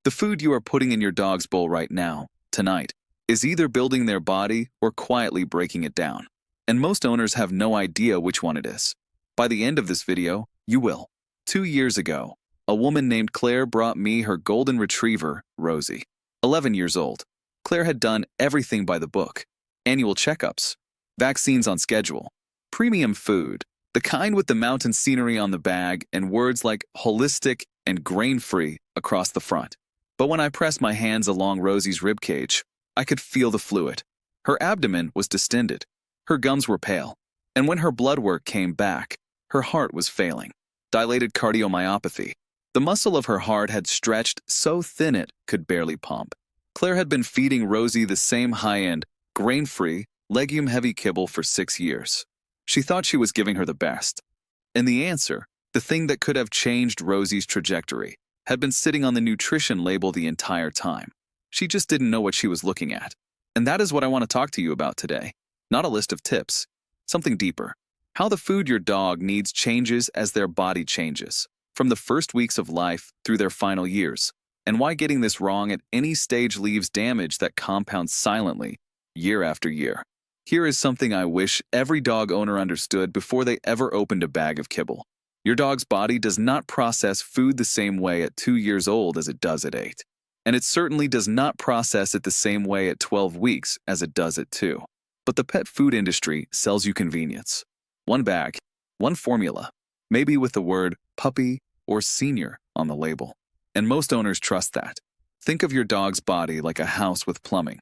The food you are putting in your dog's bowl right now, tonight, is either building their body or quietly breaking it down. And most owners have no idea which one it is. By the end of this video, you will. 2 years ago, a woman named Claire brought me her golden retriever, Rosie. 11 years old. Claire had done everything by the book. Annual checkups, vaccines on schedule, premium food, the kind with the mountain scenery on the bag and words like holistic and grain-free across the front. But when I pressed my hands along Rosie's ribcage, I could feel the fluid. Her abdomen was distended. Her gums were pale. And when her blood work came back, her heart was failing. Dilated cardiomyopathy. The muscle of her heart had stretched so thin it could barely pump. Claire had been feeding Rosie the same high-end, grain-free, legume-heavy kibble for 6 years. She thought she was giving her the best. And the answer, the thing that could have changed Rosie's trajectory, had been sitting on the nutrition label the entire time. She just didn't know what she was looking at. And that is what I want to talk to you about today. Not a list of tips. Something deeper. How the food your dog needs changes as their body changes, from the first weeks of life through their final years, and why getting this wrong at any stage leaves damage that compounds silently, year after year. Here is something I wish every dog owner understood before they ever opened a bag of kibble. Your dog's body does not process food the same way at 2 years old as it does at 8. And it certainly does not process it the same way at 12 weeks as it does at 2. But the pet food industry sells you convenience. One bag, one formula, maybe with the word puppy or senior on the label. And most owners trust that. Think of your dog's body like a house with plumbing.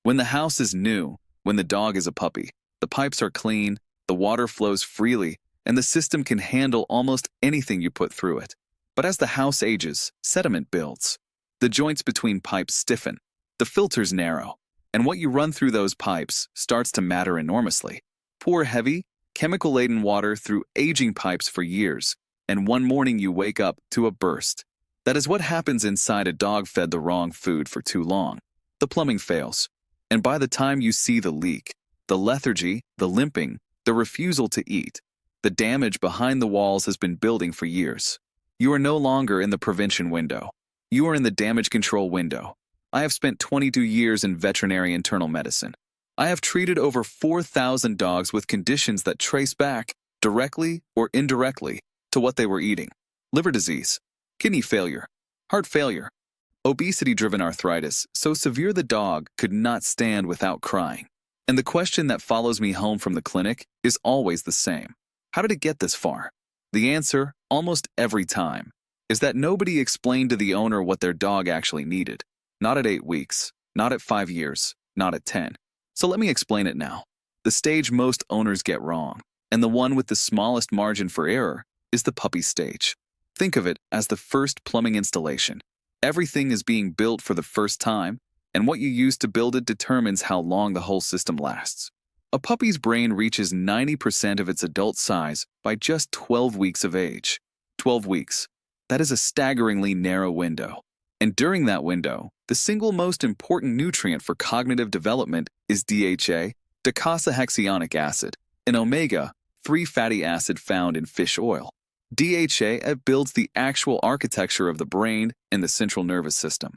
When the house is new, when the dog is a puppy, the pipes are clean, the water flows freely, and the system can handle almost anything you put through it. But as the house ages, sediment builds. The joints between pipes stiffen, the filters narrow, and what you run through those pipes starts to matter enormously. Pour heavy, chemical-laden water through aging pipes for years, and one morning you wake up to a burst. That is what happens inside a dog fed the wrong food for too long. The plumbing fails, and by the time you see the leak, the lethargy, the limping, the refusal to eat, the damage behind the walls has been building for years. You are no longer in the prevention window. You are in the damage control window. I have spent 22 years in veterinary internal medicine. I have treated over 4,000 dogs with conditions that trace back, directly or indirectly, to what they were eating. Liver disease, kidney failure, heart failure, obesity-driven arthritis, so severe the dog could not stand without crying. And the question that follows me home from the clinic is always the same. How did it get this far? The answer, almost every time, is that nobody explained to the owner what their dog actually needed. Not at 8 weeks, not at 5 years, not at 10. So let me explain it now. The stage most owners get wrong, and the one with the smallest margin for error, is the puppy stage. Think of it as the first plumbing installation. Everything is being built for the first time, and what you use to build it determines how long the whole system lasts. A puppy's brain reaches 90% of its adult size by just 12 weeks of age. 12 weeks. That is a staggeringly narrow window. And during that window, the single most important nutrient for cognitive development is DHA, docosahexaenoic acid, an omega-3 fatty acid found in fish oil. DHA builds the actual architecture of the brain and the central nervous system.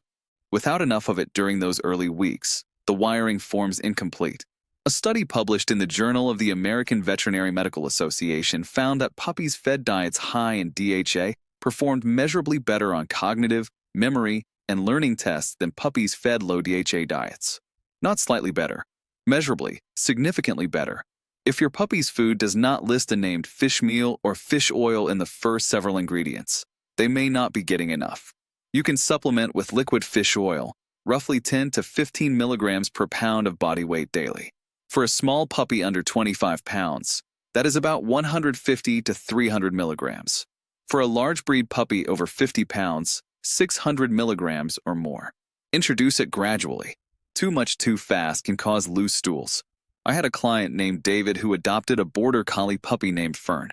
Without enough of it during those early weeks, the wiring forms incomplete. A study published in the Journal of the American Veterinary Medical Association found that puppies fed diets high in DHA performed measurably better on cognitive, memory, and learning tests than puppies fed low DHA diets. Not slightly better. Measurably, significantly better. If your puppy's food does not list a named fish meal or fish oil in the first several ingredients, they may not be getting enough. You can supplement with liquid fish oil, roughly 10 to 15 milligrams per pound of body weight daily. For a small puppy under 25 pounds, that is about 150 to 300 milligrams. For a large breed puppy over 50 pounds, 600 milligrams or more. Introduce it gradually. Too much too fast can cause loose stools. I had a client named David who adopted a border collie puppy named Fern.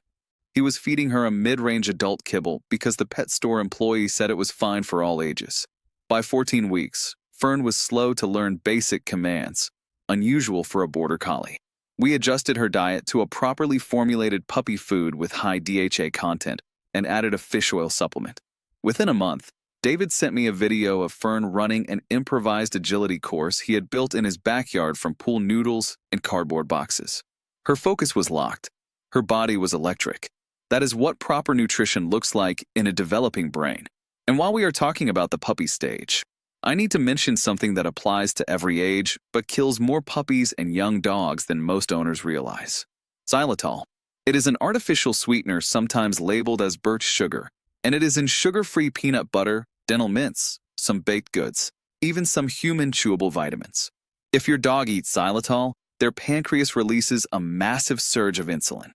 He was feeding her a mid-range adult kibble because the pet store employee said it was fine for all ages. By 14 weeks, Fern was slow to learn basic commands, unusual for a border collie. We adjusted her diet to a properly formulated puppy food with high DHA content and added a fish oil supplement. Within a month, David sent me a video of Fern running an improvised agility course he had built in his backyard from pool noodles and cardboard boxes. Her focus was locked. Her body was electric. That is what proper nutrition looks like in a developing brain. And while we are talking about the puppy stage, I need to mention something that applies to every age but kills more puppies and young dogs than most owners realize. Xylitol. It is an artificial sweetener sometimes labeled as birch sugar, and it is in sugar-free peanut butter, dental mints, some baked goods, even some human chewable vitamins. If your dog eats xylitol, their pancreas releases a massive surge of insulin.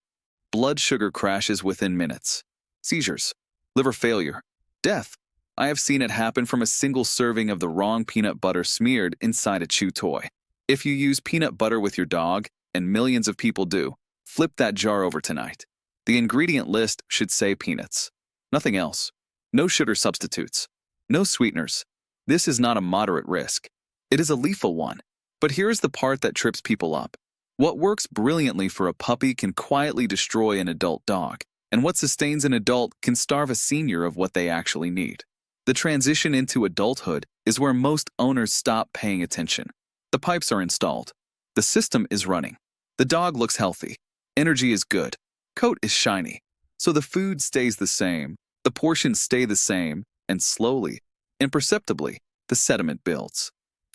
Blood sugar crashes within minutes. Seizures, liver failure, death. I have seen it happen from a single serving of the wrong peanut butter smeared inside a chew toy. If you use peanut butter with your dog, and millions of people do, flip that jar over tonight. The ingredient list should say peanuts. Nothing else. No sugar substitutes. No sweeteners. This is not a moderate risk. It is a lethal one. But here is the part that trips people up. What works brilliantly for a puppy can quietly destroy an adult dog, and what sustains an adult can starve a senior of what they actually need. The transition into adulthood is where most owners stop paying attention. The pipes are installed. The system is running. The dog looks healthy. Energy is good. Coat is shiny. So the food stays the same, the portions stay the same, and slowly, imperceptibly, the sediment builds.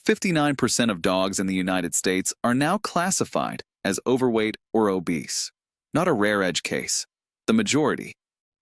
59% of dogs in the United States are now classified as overweight or obese. Not a rare edge case. The majority.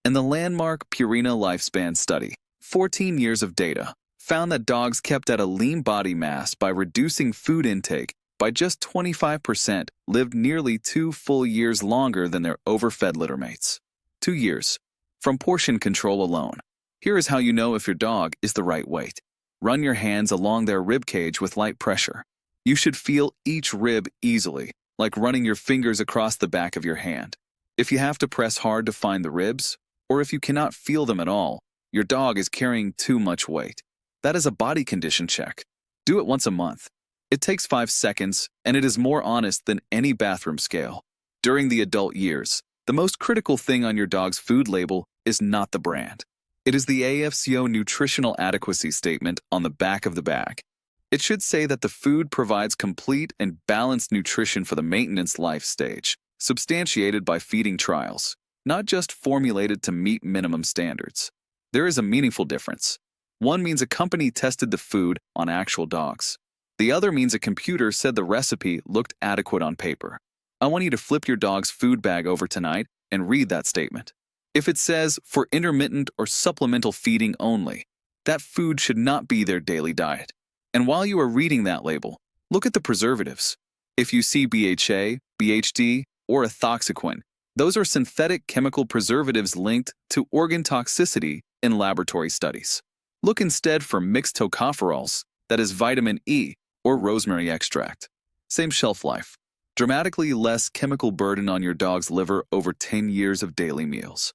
And the landmark Purina Lifespan Study, 14 years of data, found that dogs kept at a lean body mass by reducing food intake by just 25% lived nearly 2 full years longer than their overfed littermates. 2 years. From portion control alone. Here is how you know if your dog is the right weight. Run your hands along their rib cage with light pressure. You should feel each rib easily, like running your fingers across the back of your hand. If you have to press hard to find the ribs, or if you cannot feel them at all, your dog is carrying too much weight. That is a body condition check. Do it once a month. It takes 5 seconds, and it is more honest than any bathroom scale. During the adult years, the most critical thing on your dog's food label is not the brand. It is the AFCO nutritional adequacy statement on the back of the bag. It should say that the food provides complete and balanced nutrition for the maintenance life stage, substantiated by feeding trials, not just formulated to meet minimum standards. There is a meaningful difference. One means a company tested the food on actual dogs. The other means a computer said the recipe looked adequate on paper. I want you to flip your dog's food bag over tonight and read that statement. If it says, for intermittent or supplemental feeding only, that food should not be their daily diet. And while you are reading that label, look at the preservatives. If you see BHA, BHD, or ethoxyquin, those are synthetic chemical preservatives linked to organ toxicity in laboratory studies. Look instead for mixed tocopherols, that is vitamin E, or rosemary extract. Same shelf life. Dramatically less chemical burden on your dog's liver over 10 years of daily meals.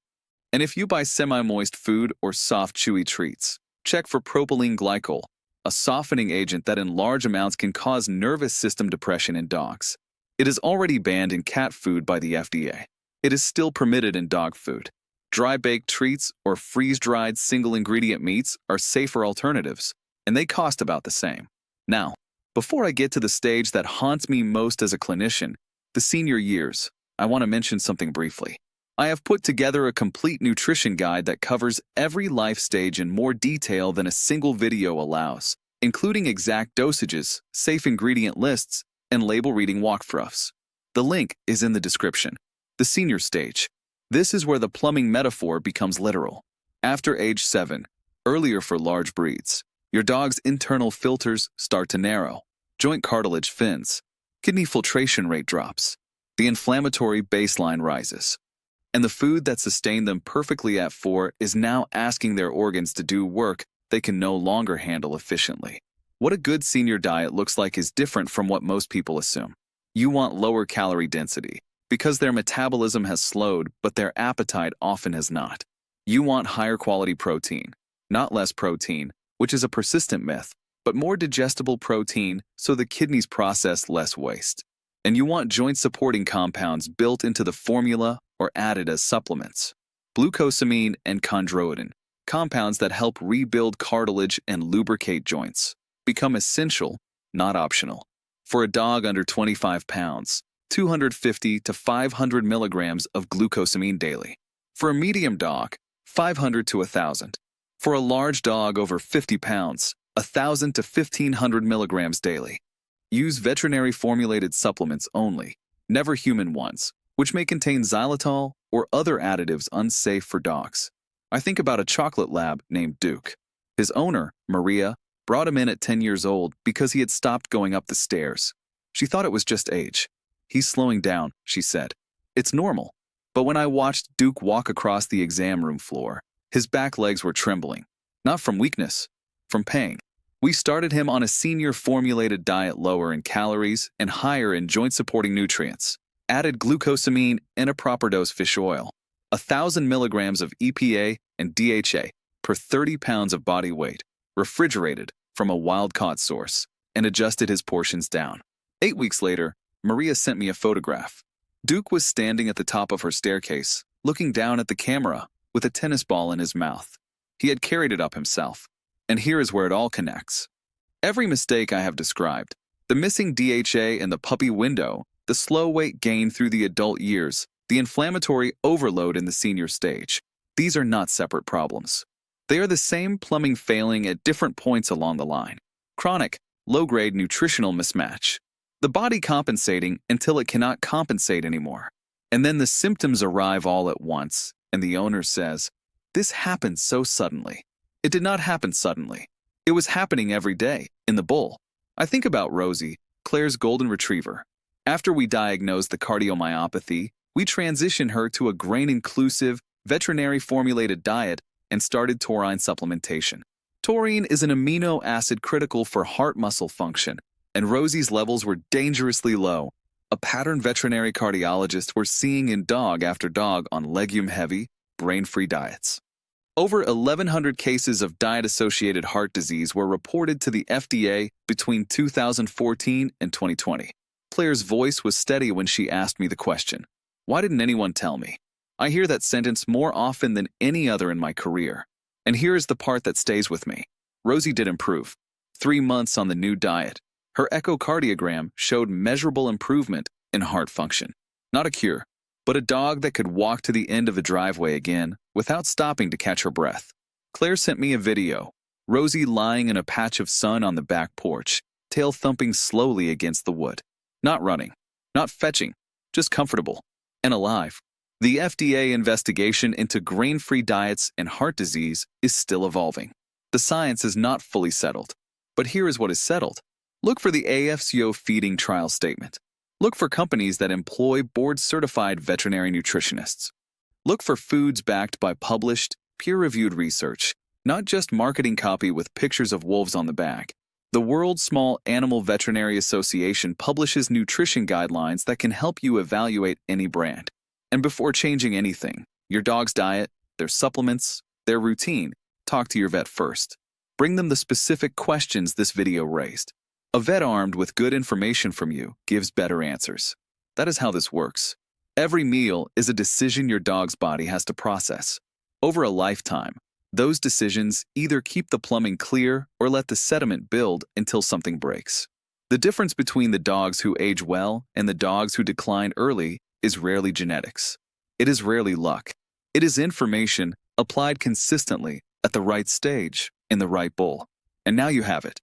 And if you buy semi-moist food or soft, chewy treats, check for propylene glycol, a softening agent that in large amounts can cause nervous system depression in dogs. It is already banned in cat food by the FDA. It is still permitted in dog food. Dry-baked treats or freeze-dried single-ingredient meats are safer alternatives, and they cost about the same. Now, before I get to the stage that haunts me most as a clinician, the senior years, I want to mention something briefly. I have put together a complete nutrition guide that covers every life stage in more detail than a single video allows, including exact dosages, safe ingredient lists, and label reading walkthroughs. The link is in the description. The senior stage. This is where the plumbing metaphor becomes literal. After age 7, earlier for large breeds, your dog's internal filters start to narrow, joint cartilage thins, kidney filtration rate drops, the inflammatory baseline rises, and the food that sustained them perfectly at 4 is now asking their organs to do work they can no longer handle efficiently. What a good senior diet looks like is different from what most people assume. You want lower calorie density, because their metabolism has slowed, but their appetite often has not. You want higher quality protein, not less protein, which is a persistent myth, but more digestible protein so the kidneys process less waste. And you want joint-supporting compounds built into the formula or added as supplements. Glucosamine and chondroitin. compounds that help rebuild cartilage and lubricate joints, become essential, not optional. For a dog under 25 pounds, 250 to 500 milligrams of glucosamine daily. For a medium dog, 500 to 1,000. For a large dog over 50 pounds, 1,000 to 1,500 milligrams daily. Use veterinary formulated supplements only, never human ones, which may contain xylitol or other additives unsafe for dogs. I think about a chocolate lab named Duke. His owner, Maria, brought him in at 10 years old because he had stopped going up the stairs. She thought it was just age. He's slowing down, she said. It's normal. But when I watched Duke walk across the exam room floor, his back legs were trembling. Not from weakness, from pain. We started him on a senior formulated diet lower in calories and higher in joint-supporting nutrients. Added glucosamine and a proper dose fish oil. 1,000 milligrams of EPA and DHA per 30 pounds of body weight, refrigerated from a wild-caught source, and adjusted his portions down. 8 weeks later, Maria sent me a photograph. Duke was standing at the top of her staircase, looking down at the camera with a tennis ball in his mouth. He had carried it up himself. And here is where it all connects. Every mistake I have described, the missing DHA in the puppy window, the slow weight gain through the adult years, the inflammatory overload in the senior stage, these are not separate problems. They are the same plumbing failing at different points along the line. Chronic, low-grade nutritional mismatch. The body compensating until it cannot compensate anymore. And then the symptoms arrive all at once, and the owner says, "This happened so suddenly." It did not happen suddenly. It was happening every day, in the bull. I think about Rosie, Claire's golden retriever. After we diagnosed the cardiomyopathy, we transitioned her to a grain-inclusive, veterinary-formulated diet and started taurine supplementation. Taurine is an amino acid critical for heart muscle function, and Rosie's levels were dangerously low, a pattern veterinary cardiologists were seeing in dog after dog on legume-heavy, brain-free diets. Over 1,100 cases of diet-associated heart disease were reported to the FDA between 2014 and 2020. Claire's voice was steady when she asked me the question, "Why didn't anyone tell me?" I hear that sentence more often than any other in my career. And here is the part that stays with me. Rosie did improve. 3 months on the new diet. Her echocardiogram showed measurable improvement in heart function. Not a cure, but a dog that could walk to the end of the driveway again without stopping to catch her breath. Claire sent me a video. Rosie lying in a patch of sun on the back porch, tail thumping slowly against the wood. Not running, not fetching, just comfortable and alive. The FDA investigation into grain-free diets and heart disease is still evolving. The science is not fully settled. But here is what is settled. Look for the AFCO feeding trial statement. Look for companies that employ board-certified veterinary nutritionists. Look for foods backed by published, peer-reviewed research, not just marketing copy with pictures of wolves on the bag. The World Small Animal Veterinary Association publishes nutrition guidelines that can help you evaluate any brand. And before changing anything, your dog's diet, their supplements, their routine, talk to your vet first. Bring them the specific questions this video raised. A vet armed with good information from you gives better answers. That is how this works. Every meal is a decision your dog's body has to process. Over a lifetime, those decisions either keep the plumbing clear or let the sediment build until something breaks. The difference between the dogs who age well and the dogs who decline early is rarely genetics. It is rarely luck. It is information applied consistently at the right stage in the right bowl. And now you have it.